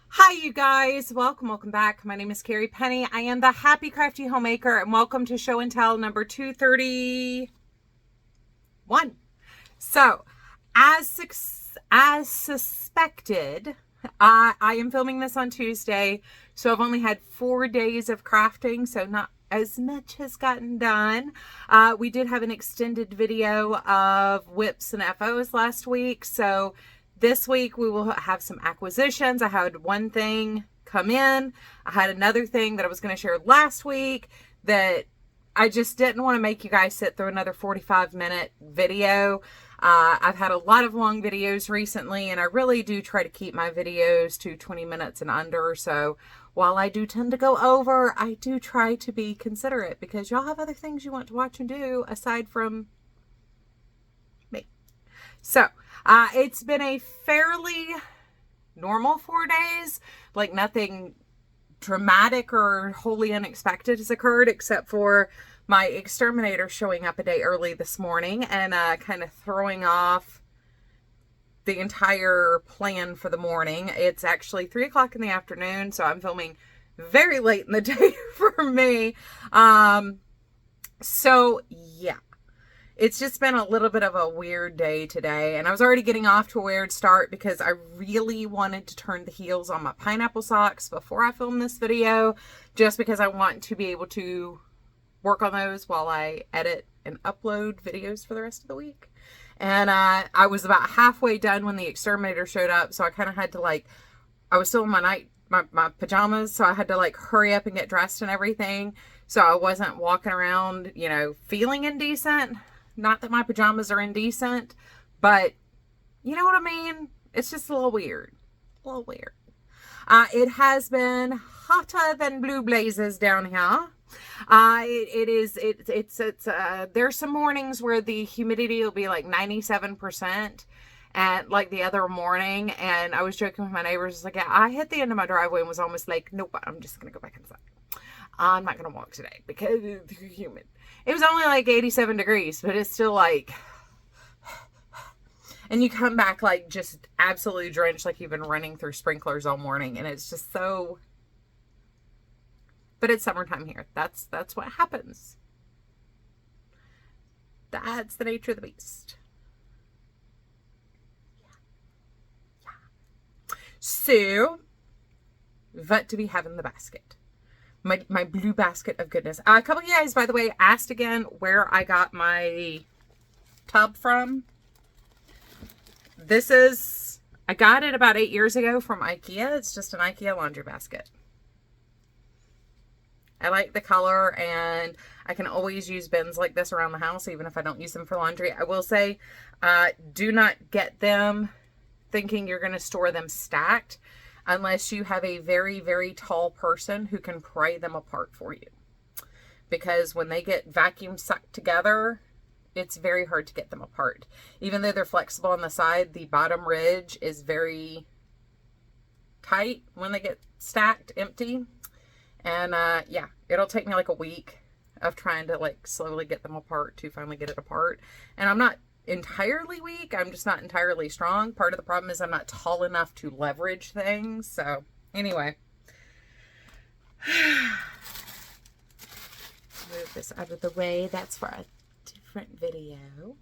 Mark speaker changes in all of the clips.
Speaker 1: Hi you guys, welcome back. My name is Carrie Penny. I am the Happy Crafty Homemaker and welcome to show and tell number 231. So, as suspected, I am filming this on Tuesday, so I've only had 4 days of crafting, so not as much has gotten done. We did have an extended video of WIPs and FOs last week, so this week we will have some acquisitions. I had one thing come in. I had another thing that I was going to share last week that I just didn't want to make you guys sit through another 45-minute video. I've had a lot of long videos recently, and I really do try to keep my videos to 20 minutes and under. So while I do tend to go over, I do try to be considerate because y'all have other things you want to watch and do aside from me. So it's been a fairly normal 4 days, like nothing dramatic or wholly unexpected has occurred except for my exterminator showing up a day early this morning and kind of throwing off the entire plan for the morning. It's actually 3 o'clock in the afternoon, so I'm filming very late in the day for me. So yeah. It's just been a little bit of a weird day today, and I was already getting off to a weird start because I really wanted to turn the heels on my pineapple socks before I film this video, just because I want to be able to work on those while I edit and upload videos for the rest of the week. And I was about halfway done when the exterminator showed up, so I kind of had to I was still in my pajamas, so I had to hurry up and get dressed and everything, so I wasn't walking around, feeling indecent. Not that my pajamas are indecent, but you know what I mean? It's just a little weird. A little weird. It has been hotter than blue blazes down here. There's some mornings where the humidity will be like 97%. And like the other morning, and I was joking with my neighbors, yeah, I hit the end of my driveway and was almost like, nope, I'm just going to go back inside. I'm not going to walk today because it's too humid. It was only like 87 degrees, but it's still and you come back just absolutely drenched, like you've been running through sprinklers all morning, and it's just so, but it's summertime here. That's what happens. That's the nature of the beast. Yeah. So, what do we have in the basket? My blue basket of goodness. A couple of you guys, by the way, asked again where I got my tub from. I got it about 8 years ago from Ikea. It's just an Ikea laundry basket. I like the color, and I can always use bins like this around the house, even if I don't use them for laundry. I will say, do not get them thinking you're going to store them stacked, unless you have a very, very tall person who can pry them apart for you. Because when they get vacuum sucked together, it's very hard to get them apart. Even though they're flexible on the side, the bottom ridge is very tight when they get stacked empty. And yeah, it'll take me like a week of trying to slowly get them apart to finally get it apart. And I'm not entirely weak, I'm just not entirely strong. Part of the problem is I'm not tall enough to leverage things. So anyway, move this out of the way. That's for a different video.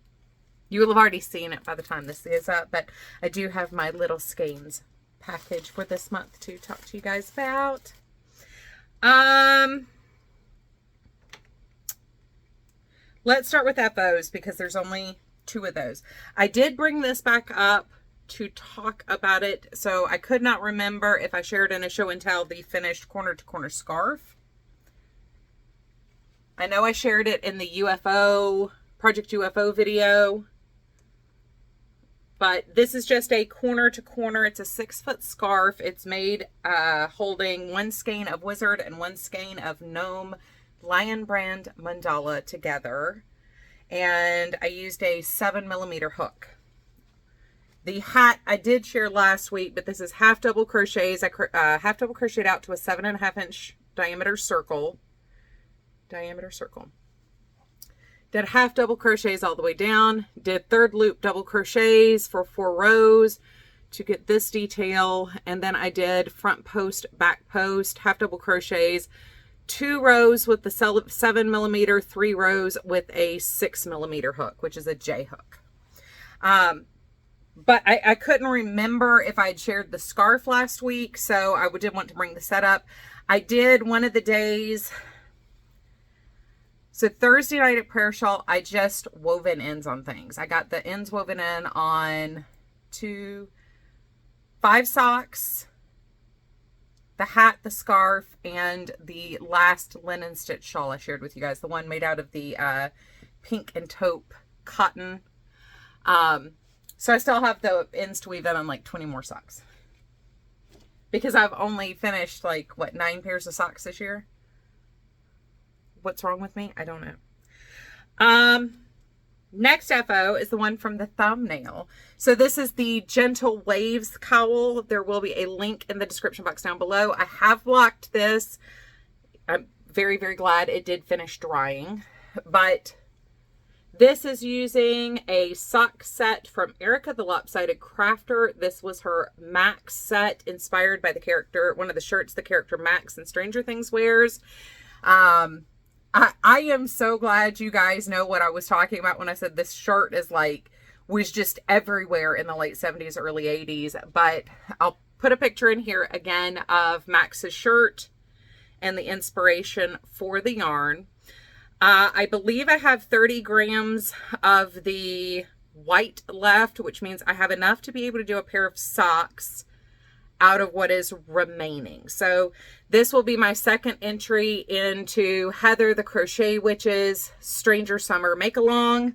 Speaker 1: You will have already seen it by the time this is up, but I do have my little skeins package for this month to talk to you guys about. Let's start with FOs because there's only 2 of those. I did bring this back up to talk about it, so I could not remember if I shared in a show and tell the finished corner to corner scarf. I know I shared it in the UFO, Project UFO video, but this is just a corner to corner. It's a 6-foot scarf. It's made holding 1 skein of Wizard and 1 skein of Gnome Lion Brand mandala together. And I used a 7mm hook. The hat I did share last week, but this is half double crochets. I half double crocheted out to a 7.5 inch diameter circle. Did half double crochets all the way down. Did third loop double crochets for 4 rows to get this detail. And then I did front post, back post, half double crochets, 2 rows with the 7mm, 3 rows with a 6mm hook, which is a J hook. But I couldn't remember if I had shared the scarf last week, so I did want to bring the setup. I did one of the days. So Thursday night at Prayer Shawl, I just wove in ends on things. I got the ends woven in on 5 socks, the hat, the scarf, and the last linen stitch shawl I shared with you guys. The one made out of the pink and taupe cotton. So I still have the ends to weave in on like 20 more socks. Because I've only finished like, what, 9 pairs of socks this year? What's wrong with me? I don't know. Next FO is the one from the thumbnail. So this is the Gentle Waves cowl. There will be a link in the description box down below. I have blocked this. I'm very, very glad it did finish drying. But this is using a sock set from Erica the Lopsided Crafter. This was her Max set, inspired by the character, one of the shirts the character Max in Stranger Things wears. I am so glad you guys know what I was talking about when I said this shirt is like, was just everywhere in the late 70s, early 80s. But I'll put a picture in here again of Max's shirt and the inspiration for the yarn. I believe I have 30 grams of the white left, which means I have enough to be able to do a pair of socks out of what is remaining. So this will be my second entry into Heather the Crochet Witch's Stranger Summer Make-Along.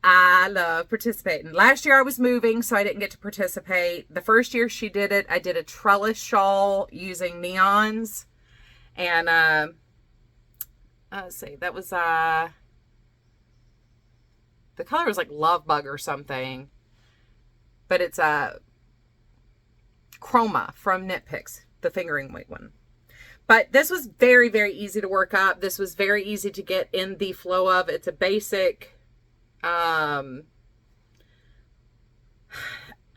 Speaker 1: I love participating. Last year I was moving, so I didn't get to participate. The first year she did it, I did a trellis shawl using neons. And let's see, that was the color was like Love Bug or something. But it's a Chroma from Knit Picks, the fingering weight one. But this was very, very easy to work up. This was very easy to get in the flow of. It's a basic, I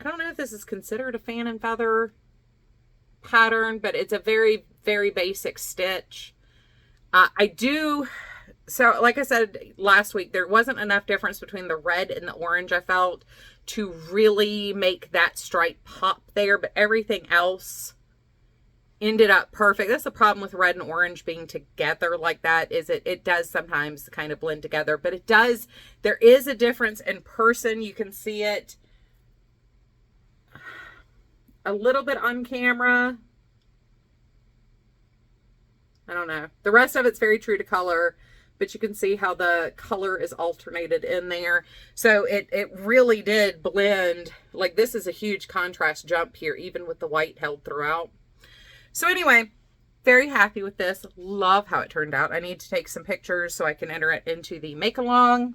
Speaker 1: don't know if this is considered a fan and feather pattern, but it's a very, very basic stitch. So like I said last week, there wasn't enough difference between the red and the orange, I felt, to really make that stripe pop there, but everything else ended up perfect. That's the problem with red and orange being together like that, is it does sometimes kind of blend together, but it does, there is a difference in person. You can see it a little bit on camera. I don't know. The rest of it's very true to color, but you can see how the color is alternated in there. So it really did blend. Like, this is a huge contrast jump here, even with the white held throughout. So anyway, very happy with this. Love how it turned out. I need to take some pictures so I can enter it into the make along.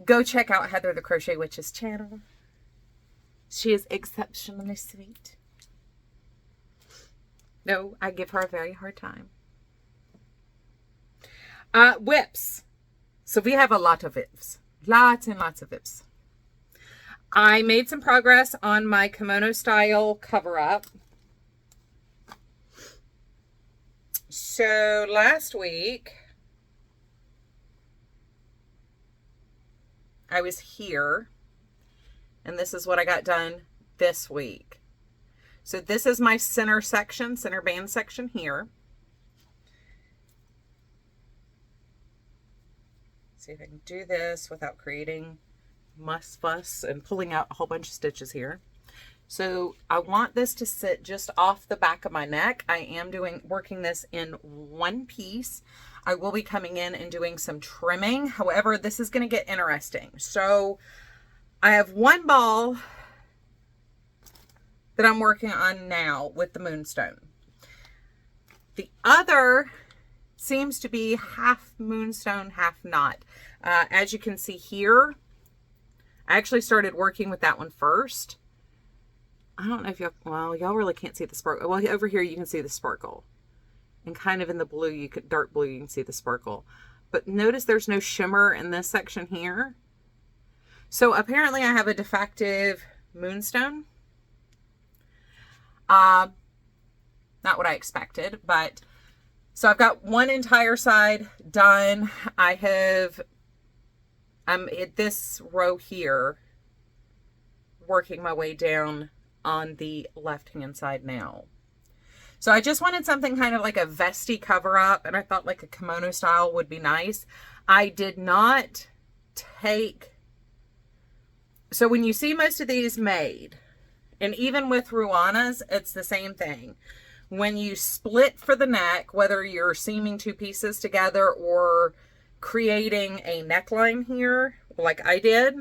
Speaker 1: Go check out Heather the Crochet Witch's channel. She is exceptionally sweet. No, I give her a very hard time. WIPs. So we have a lot of WIPs. Lots and lots of WIPs. I made some progress on my kimono style cover up. So last week, I was here, and this is what I got done this week. So this is my center section, center band section here. See if I can do this without creating fuss and pulling out a whole bunch of stitches here. So I want this to sit just off the back of my neck. I am working this in one piece. I will be coming in and doing some trimming. However, this is going to get interesting. So I have one ball that I'm working on now with the moonstone. The other seems to be half moonstone, half not. As you can see here, I actually started working with that one first. I don't know if y'all really can't see the sparkle. Well, over here you can see the sparkle. And kind of in the blue, dark blue, you can see the sparkle. But notice there's no shimmer in this section here. So apparently I have a defective Moonstone. Not what I expected, but so I've got one entire side done. I'm at this row here, working my way down on the left-hand side now. So I just wanted something kind of like a vesty cover up, and I thought like a kimono style would be nice. I did not take, so when you see most of these made, and even with Ruanas, it's the same thing. When you split for the neck, whether you're seaming two pieces together or creating a neckline here, like I did,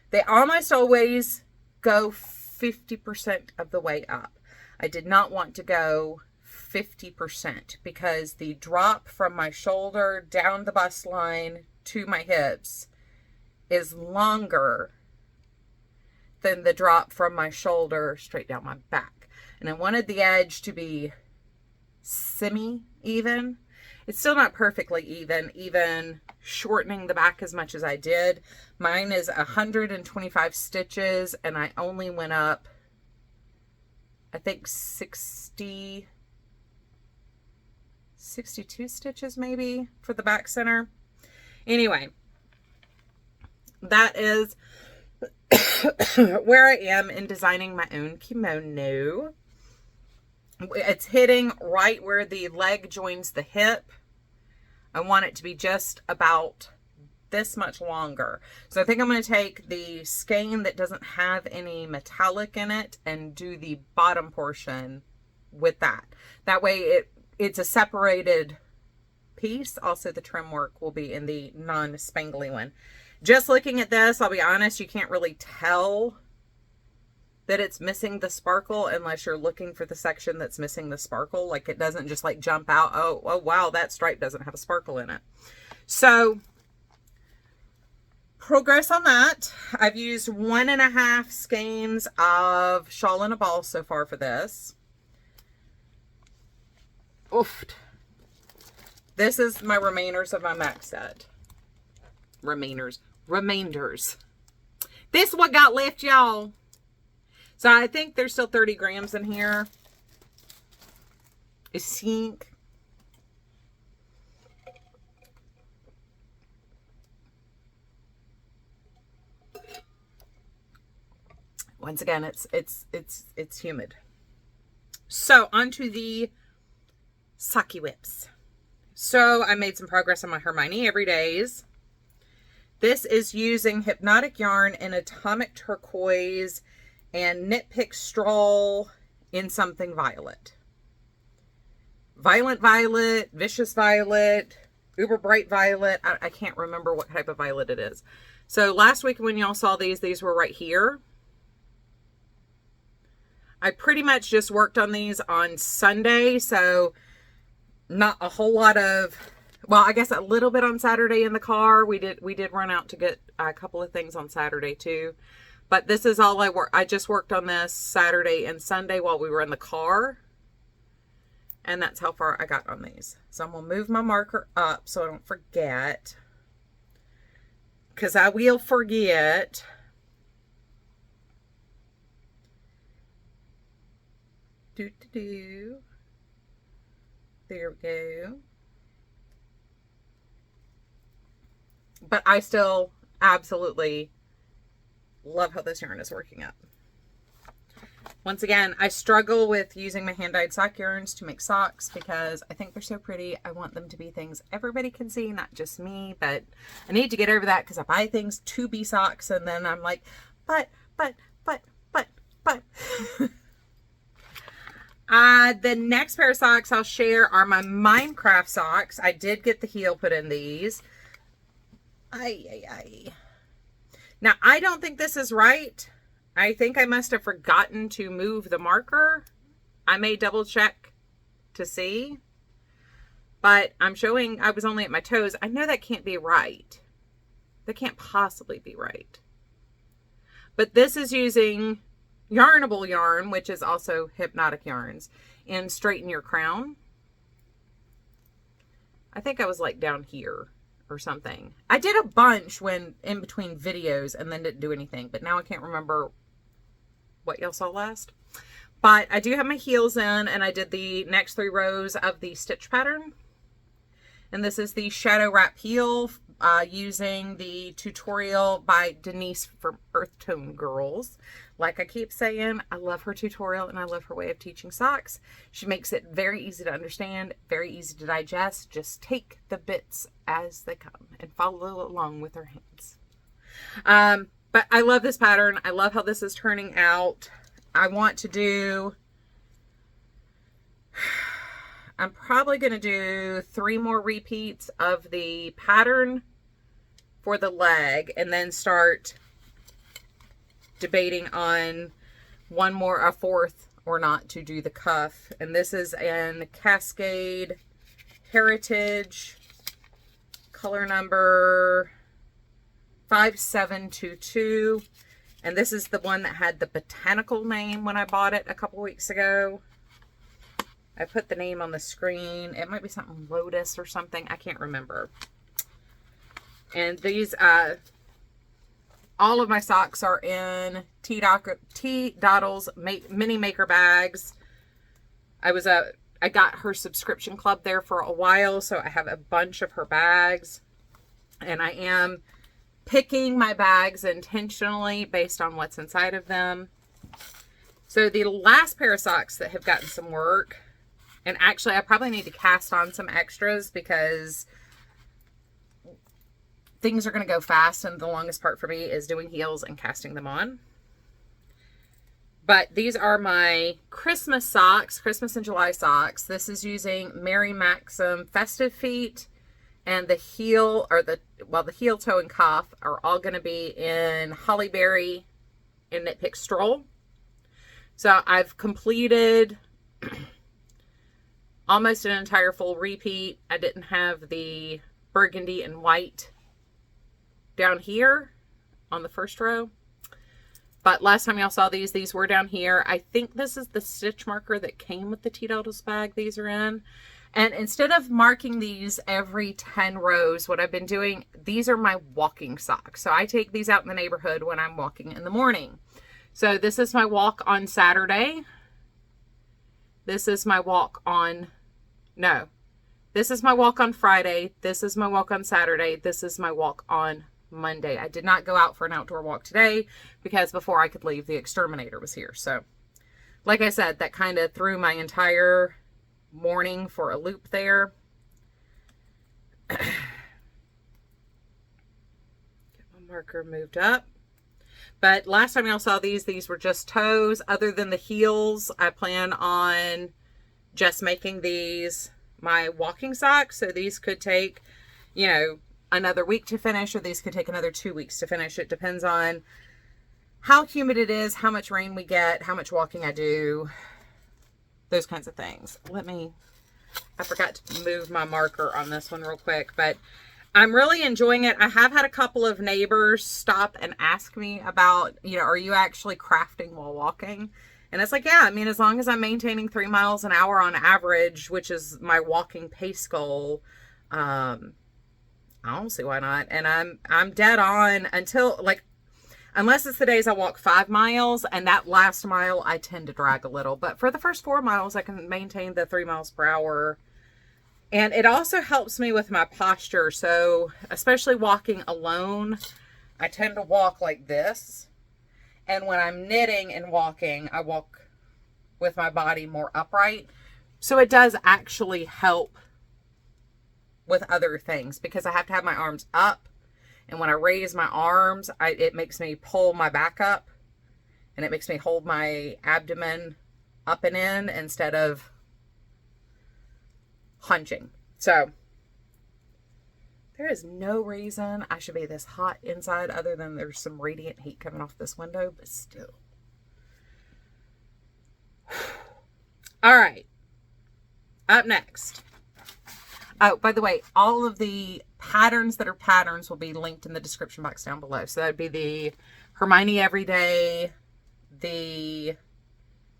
Speaker 1: they almost always go 50% of the way up. I did not want to go 50% because the drop from my shoulder down the bust line to my hips is longer than the drop from my shoulder straight down my back. And I wanted the edge to be semi-even. It's still not perfectly even shortening the back as much as I did. Mine is 125 stitches, and I only went up, I think 62 stitches maybe for the back center. Anyway, that is where I am in designing my own kimono. It's hitting right where the leg joins the hip. I want it to be just about this much longer. So I think I'm going to take the skein that doesn't have any metallic in it and do the bottom portion with that. That way it's a separated piece. Also, the trim work will be in the non-spangly one. Just looking at this, I'll be honest, you can't really tell that it's missing the sparkle unless you're looking for the section that's missing the sparkle. Like it doesn't just like jump out, oh wow, that stripe doesn't have a sparkle in it. So progress on that. I've used 1.5 skeins of Shawl in a Ball so far for this. Oof. This is my remainders of my max set. Remainders. This is what got left, y'all. So I think there's still 30 grams in here. I think. Once again, it's humid. So onto the Socky WIPs. So I made some progress on my Hermione Everydays. This is using Hypnotic Yarn in Atomic Turquoise and Knit Straw in something violet. Violent Violet, Vicious Violet, Uber Bright Violet. I can't remember what type of violet it is. So last week when y'all saw these were right here. I pretty much just worked on these on Sunday, so not a whole lot of, well, I guess a little bit on Saturday in the car. We did run out to get a couple of things on Saturday too. But this is all I just worked on this Saturday and Sunday while we were in the car. And that's how far I got on these. So I'm going to move my marker up so I don't forget. Because I will forget. There we go. But I still absolutely love how this yarn is working up. Once again, I struggle with using my hand-dyed sock yarns to make socks because I think they're so pretty. I want them to be things everybody can see, not just me. But I need to get over that because I buy things to be socks and then I'm like, but. The next pair of socks I'll share are my Minecraft socks. I did get the heel put in these. Now, I don't think this is right. I think I must have forgotten to move the marker. I may double check to see. But I'm showing I was only at my toes. I know that can't be right. That can't possibly be right. But this is using Yarnable yarn, which is also Hypnotic Yarns, in Straighten Your Crown. I think I was like down here or something. I did a bunch when in between videos and then didn't do anything, but now I can't remember what y'all saw last. But I do have my heels in, and I did the next 3 rows of the stitch pattern. And this is the shadow wrap heel using the tutorial by Denise from Earth Tone Girls. Like I keep saying, I love her tutorial and I love her way of teaching socks. She makes it very easy to understand, very easy to digest. Just take the bits as they come and follow along with her hands. But I love this pattern. I love how this is turning out. I want to do, I'm probably going to do 3 more repeats of the pattern for the leg and then start debating on a fourth or not to do the cuff. And this is in Cascade Heritage, color number 5722. And this is the one that had the botanical name when I bought it a couple weeks ago. I put the name on the screen. It might be something Lotus or something. I can't remember. And these, all of my socks are in T. Doddle's mini maker bags. I got her subscription club there for a while, so I have a bunch of her bags. And I am picking my bags intentionally based on what's inside of them. So the last pair of socks that have gotten some work, and actually I probably need to cast on some extras because things are going to go fast, and the longest part for me is doing heels and casting them on. But these are my Christmas socks, Christmas and July socks. This is using Mary Maxim Festive Feet. And the heel, or the heel, toe, and cuff are all going to be in Holly Berry and Knit Pick Stroll. So I've completed almost an entire full repeat. I didn't have the burgundy and white down here on the first row. But last time y'all saw these were down here. I think this is the stitch marker that came with the T. Doddles bag these are in. And instead of marking these every 10 rows, what I've been doing, these are my walking socks. So I take these out in the neighborhood when I'm walking in the morning. So this is my walk on Saturday. This is my walk on, this is my walk on Friday. This is my walk on Saturday. This is my walk on Monday. I did not go out for an outdoor walk today because before I could leave, the exterminator was here. So like I said, that kind of threw my entire morning for a loop there. Get my marker moved up. But last time y'all saw these were just toes. Other than the heels, I plan on just making these my walking socks. So these could take, you know, another week to finish, or these could take another 2 weeks to finish. It depends on how humid it is, how much rain we get, how much walking I do, those kinds of things. I forgot to move my marker on this one real quick, but I'm really enjoying it. I have had a couple of neighbors stop and ask me about, you know, are you actually crafting while walking? And it's like, yeah, I mean, as long as I'm maintaining 3 miles an hour on average, which is my walking pace goal, I don't see why not. And I'm dead on until, like, unless it's the days I walk 5 miles, and that last mile I tend to drag a little. But for the first 4 miles, I can maintain the 3 miles per hour. And it also helps me with my posture. So especially walking alone, I tend to walk like this. And when I'm knitting and walking, I walk with my body more upright. So it does actually help with other things because I have to have my arms up. And when I raise my arms, it makes me pull my back up, and it makes me hold my abdomen up and in instead of hunching. So there is no reason I should be this hot inside other than there's some radiant heat coming off this window, but still. All right. Up next. Oh, by the way, all of the patterns that are patterns will be linked in the description box down below. So that would be the Hermione Everyday, the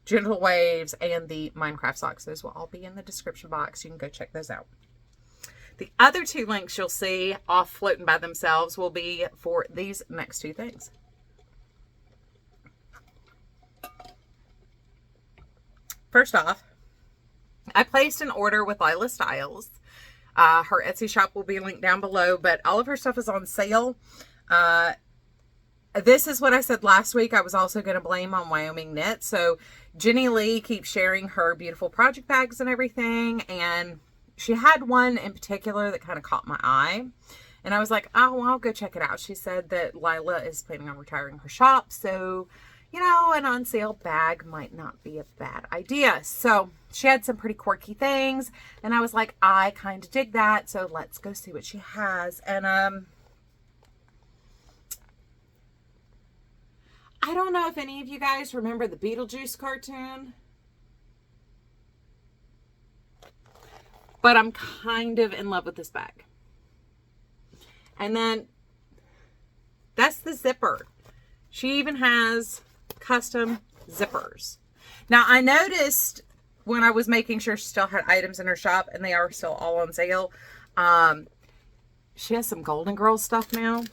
Speaker 1: Gentle Waves, and the Minecraft socks. Those will all be in the description box. You can go check those out. The other 2 links you'll see off floating by themselves will be for these next 2 things. First off, I placed an order with Lyla Styles. Her Etsy shop will be linked down below, but all of her stuff is on sale. This is what I said last week. I was also going to blame on Wyoming Knit. So Jenny Lee keeps sharing her beautiful project bags and everything. And she had one in particular that kind of caught my eye. And I was like, oh, well, I'll go check it out. She said that Lyla is planning on retiring her shop. So, you know, an on sale bag might not be a bad idea. So she had some pretty quirky things. And I was like, I kind of dig that. So let's go see what she has. And, I don't know if any of you guys remember the Beetlejuice cartoon, but I'm kind of in love with this bag. And then that's the zipper. She even has custom zippers. Now I noticed when I was making sure she still had items in her shop, and they are still all on sale. She has some Golden Girls stuff now.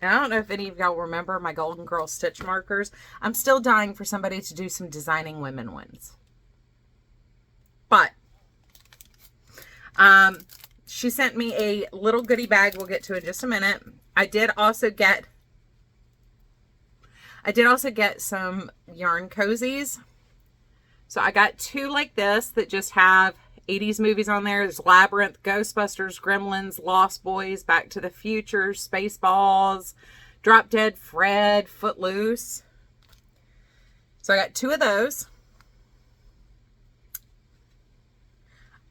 Speaker 1: And I don't know if any of y'all remember my Golden Girl stitch markers. I'm still dying for somebody to do some designing women ones. But she sent me a little goodie bag we'll get to in just a minute. I did also get some yarn cozies. So I got 2 like this that just have 80s movies on there. There's Labyrinth, Ghostbusters, Gremlins, Lost Boys, Back to the Future, Spaceballs, Drop Dead Fred, Footloose. So I got 2 of those.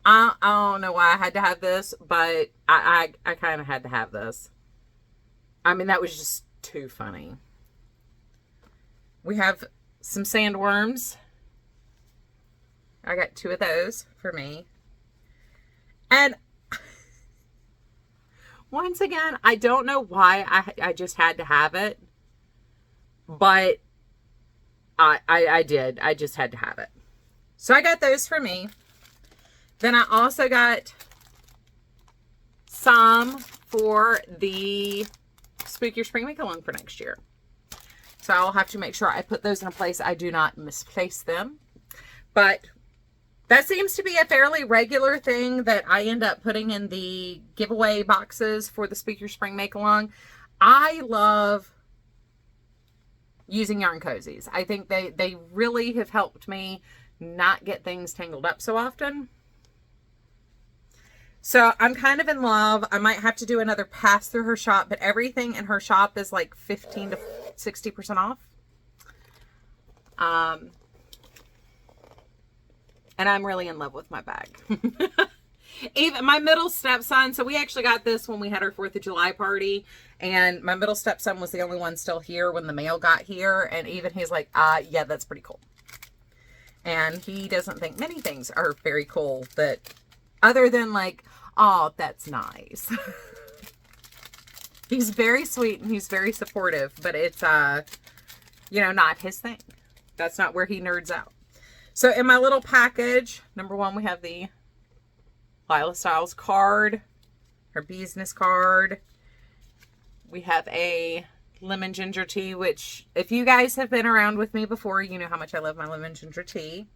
Speaker 1: I don't know why I had to have this, but I kind of had to have this. I mean, that was just too funny. We have some sandworms. I got 2 of those for me. And once again, I don't know why I just had to have it. But I did. I just had to have it. So I got those for me. Then I also got some for the Spook Your Spring Make-Along for next year. So I'll have to make sure I put those in a place I do not misplace them. But that seems to be a fairly regular thing that I end up putting in the giveaway boxes for the Spook Your Spring Make-Along. I love using yarn cozies. I think they really have helped me not get things tangled up so often. So I'm kind of in love. I might have to do another pass through her shop, but everything in her shop is like 15 to 60% off. And I'm really in love with my bag. Even my middle stepson, so we actually got this when we had our 4th of July party, and my middle stepson was the only one still here when the mail got here, and even he's like, yeah, that's pretty cool. And he doesn't think many things are very cool, that other than like, oh, that's nice. He's very sweet and he's very supportive, but it's, you know, not his thing. That's not where he nerds out. So in my little package, number 1, we have the Lyla Styles card, her business card. We have a lemon ginger tea, which if you guys have been around with me before, you know how much I love my lemon ginger tea.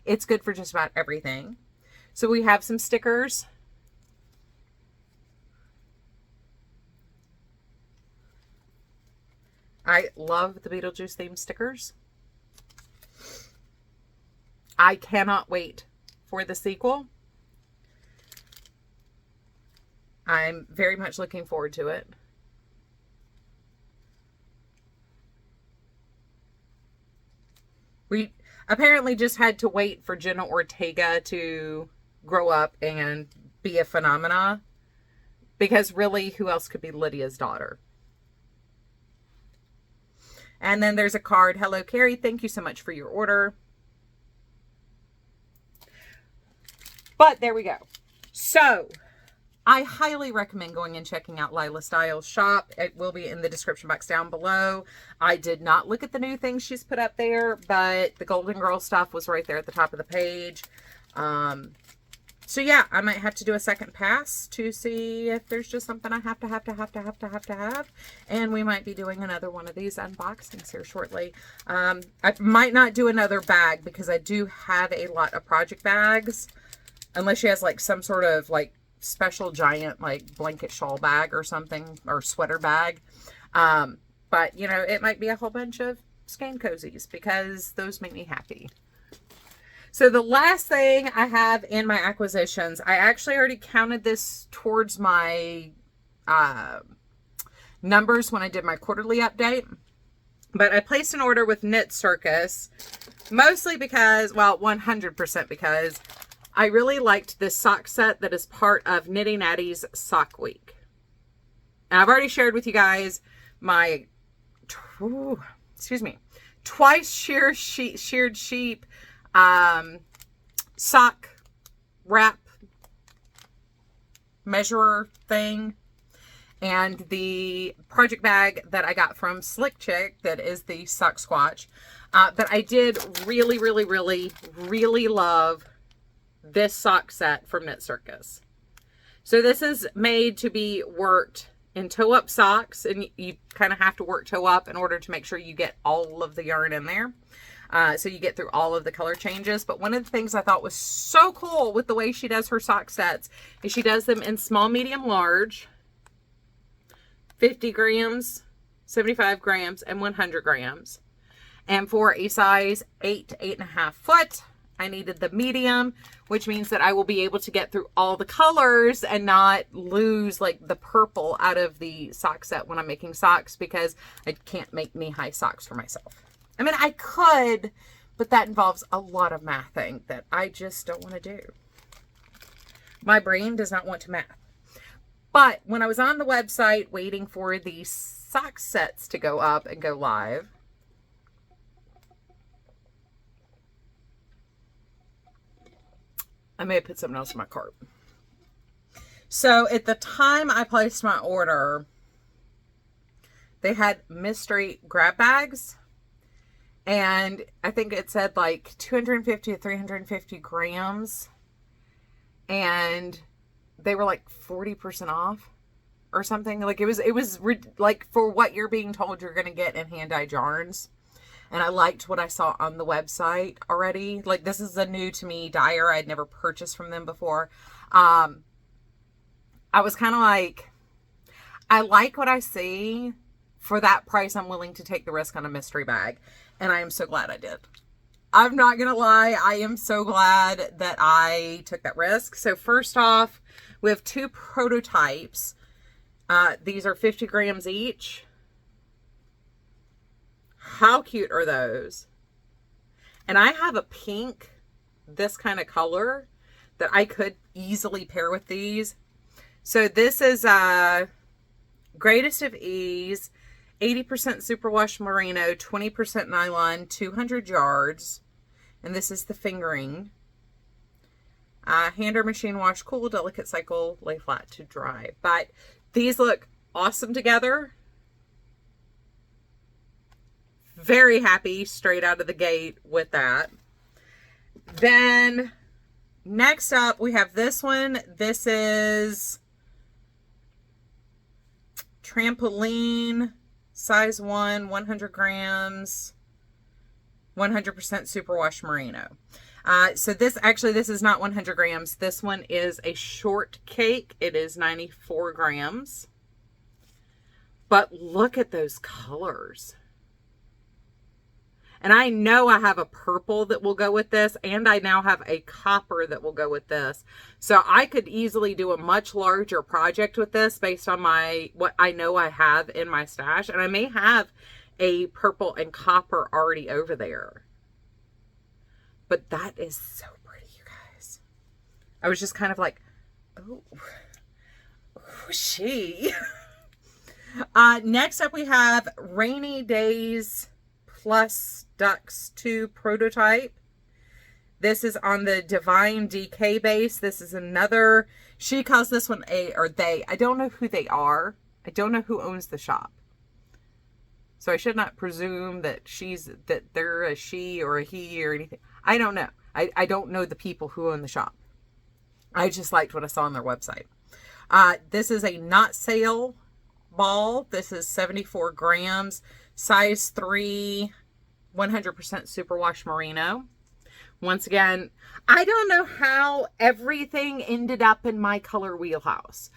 Speaker 1: It's good for just about everything. So we have some stickers. I love the Beetlejuice themed stickers. I cannot wait for the sequel. I'm very much looking forward to it. We apparently just had to wait for Jenna Ortega to grow up and be a phenomena, because really, who else could be Lydia's daughter? And then there's a card. Hello, Carrie. Thank you so much for your order. But there we go. So I highly recommend going and checking out Lyla Styles' shop. It will be in the description box down below. I did not look at the new things she's put up there, but the Golden Girl stuff was right there at the top of the page. So yeah, I might have to do a second pass to see if there's just something I have to have. And we might be doing another one of these unboxings here shortly. I might not do another bag because I do have a lot of project bags. Unless she has like some sort of like special giant like blanket shawl bag or something, or sweater bag. But you know, it might be a whole bunch of skein cozies because those make me happy. So the last thing I have in my acquisitions, I actually already counted this towards my numbers when I did my quarterly update. But I placed an order with Knit Circus, mostly because, well, 100% because I really liked this sock set that is part of Knitting Natty's Sock Week. And I've already shared with you guys my, twice sheared sheep sock wrap measurer thing, and the project bag that I got from Slick Chick that is the sock squatch. But I did really love this sock set from Knit Circus. So this is made to be worked in toe-up socks, and you kind of have to work toe-up in order to make sure you get all of the yarn in there. So you get through all of the color changes. But one of the things I thought was so cool with the way she does her sock sets is she does them in small, medium, large, 50 grams, 75 grams, and 100 grams. And for a size 8 to 8.5 foot, I needed the medium, which means that I will be able to get through all the colors and not lose like the purple out of the sock set when I'm making socks, because I can't make knee-high socks for myself. I mean, I could, but that involves a lot of mathing that I just don't want to do. My brain does not want to math. But when I was on the website waiting for the sock sets to go up and go live, I may have put something else in my cart. So at the time I placed my order, they had mystery grab bags. And I think it said like 250 to 350 grams. And they were like 40% off or something. Like it was like for what you're being told you're going to get in hand-dyed yarns. And I liked what I saw on the website already. Like, this is a new to me dyer. I'd never purchased from them before. I was kind of like, I like what I see. For that price, I'm willing to take the risk on a mystery bag. And I am so glad I did. I'm not going to lie. I am so glad that I took that risk. So first off, we have 2 prototypes. These are 50 grams each. How cute are those? And I have a pink, this kind of color, that I could easily pair with these. So this is Greatest of Ease, 80% superwash merino, 20% nylon, 200 yards. And this is the fingering. Hand or machine wash, cool, delicate cycle, lay flat to dry. But these look awesome together. Very happy straight out of the gate with that. Then next up we have this one. This is Trampoline, size 1, 100 grams, 100% superwash merino. So this is not 100 grams. This one is a short cake. It is 94 grams. But look at those colors. And I know I have a purple that will go with this, and I now have a copper that will go with this. So I could easily do a much larger project with this based on what I know I have in my stash. And I may have a purple and copper already over there. But that is so pretty, you guys. I was just kind of like, oh, who's she? Next up we have Rainy Days Plus Ducks 2 prototype. This is on the Divine DK base. This is another, she calls this one they. I don't know who they are. I don't know who owns the shop. So I should not presume that they're a she or a he or anything. I don't know. I don't know the people who own the shop. I just liked what I saw on their website. This is a not sale ball. This is 74 grams, size 3, 100% superwash merino. Once again, I don't know how everything ended up in my color wheelhouse.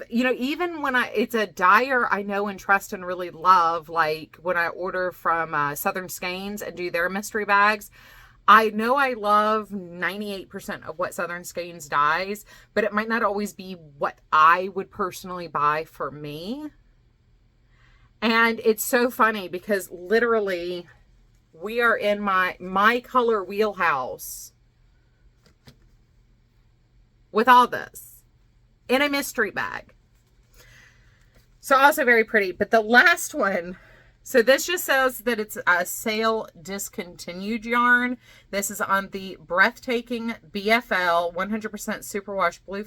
Speaker 1: Even when it's a dyer I know and trust and really love, like when I order from Southern Skeins and do their mystery bags, I know I love 98% of what Southern Skeins dyes, but it might not always be what I would personally buy for me. And it's so funny because literally we are in my color wheelhouse with all this in a mystery bag. So also very pretty. But the last one, so this just says that it's a sale discontinued yarn. This is on the Breathtaking BFL 100% superwash blue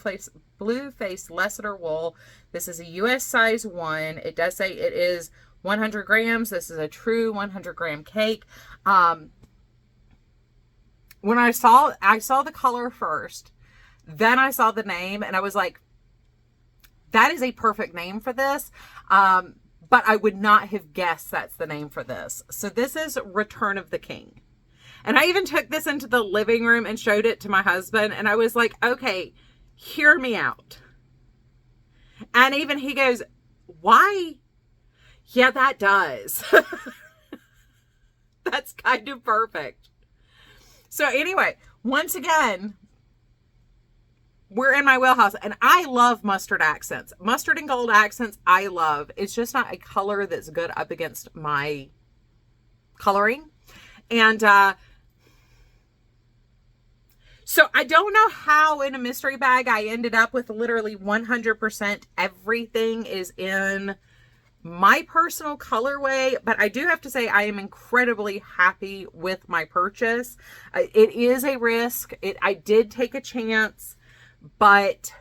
Speaker 1: face Leciter wool. This is a US size 1. It does say it is 100 grams. This is a true 100 gram cake. When I saw the color first, then I saw the name and I was like, that is a perfect name for this. But I would not have guessed that's the name for this. So this is Return of the King. And I even took this into the living room and showed it to my husband. And I was like, okay, hear me out. And even he goes, why? Yeah, that does. That's kind of perfect. So anyway, once again, we're in my wheelhouse, and I love mustard accents. Mustard and gold accents, I love. It's just not a color that's good up against my coloring. And so I don't know how in a mystery bag I ended up with literally 100% everything is in my personal colorway, but I do have to say I am incredibly happy with my purchase. It is a risk. I did take a chance, but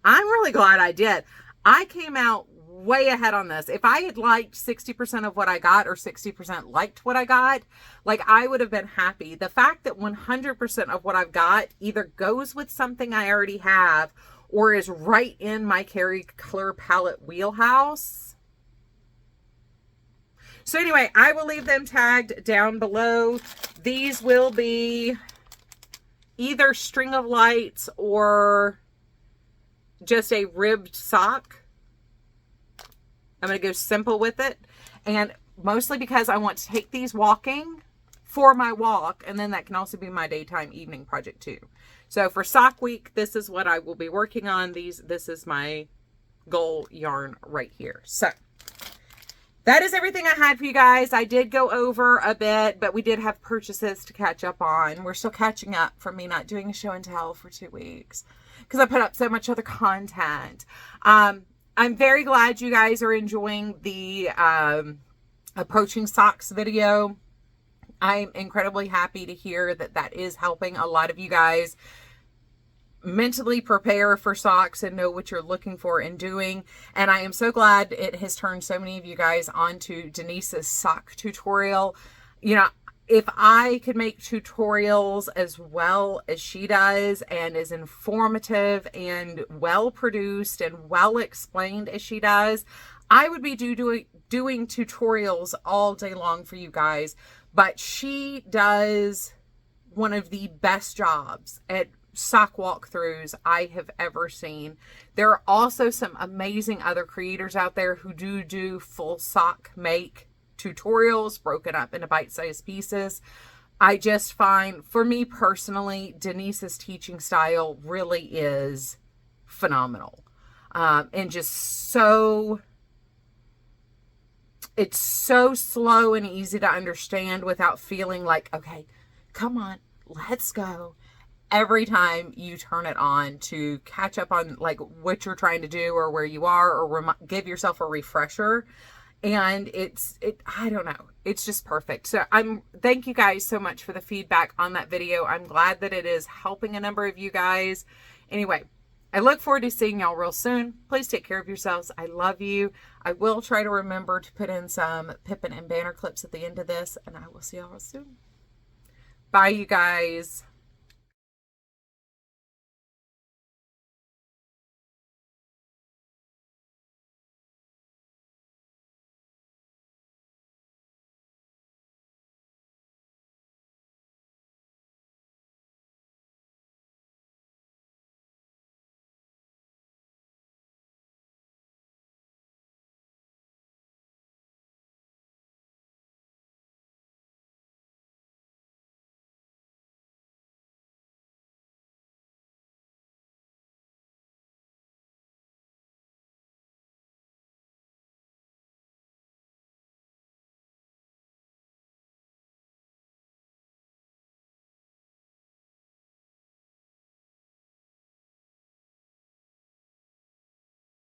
Speaker 1: I'm really glad I did. I came out way ahead on this. If I had liked 60% of what I got or 60% liked what I got, like I would have been happy. The fact that 100% of what I've got either goes with something I already have or is right in my Carrie color palette wheelhouse. So anyway, I will leave them tagged down below. These will be either string of lights or just a ribbed sock. I'm going to go simple with it. And mostly because I want to take these walking for my walk. And then that can also be my daytime evening project too. So for sock week, this is what I will be working on. This is my goal yarn right here. So that is everything I had for you guys. I did go over a bit, but we did have purchases to catch up on. We're still catching up from me not doing a show and tell for 2 weeks because I put up so much other content. I'm very glad you guys are enjoying the approaching socks video. I'm incredibly happy to hear that that is helping a lot of you guys mentally prepare for socks and know what you're looking for and doing. And I am so glad it has turned so many of you guys onto Denise's sock tutorial. You know, if I could make tutorials as well as she does and as informative and well produced and well explained as she does, I would be doing tutorials all day long for you guys. But she does one of the best jobs at sock walkthroughs I have ever seen. There are also some amazing other creators out there who do full sock make tutorials broken up into bite-sized pieces. I just find, for me personally, Denise's teaching style really is phenomenal. And just so, it's so slow and easy to understand without feeling like, okay, come on, let's go. Every time you turn it on to catch up on like what you're trying to do or where you are, or give yourself a refresher. And I don't know, it's just perfect. So thank you guys so much for the feedback on that video. I'm glad that it is helping a number of you guys. Anyway, I look forward to seeing y'all real soon. Please take care of yourselves. I love you. I will try to remember to put in some Pippin and Banner clips at the end of this, and I will see y'all real soon. Bye, you guys.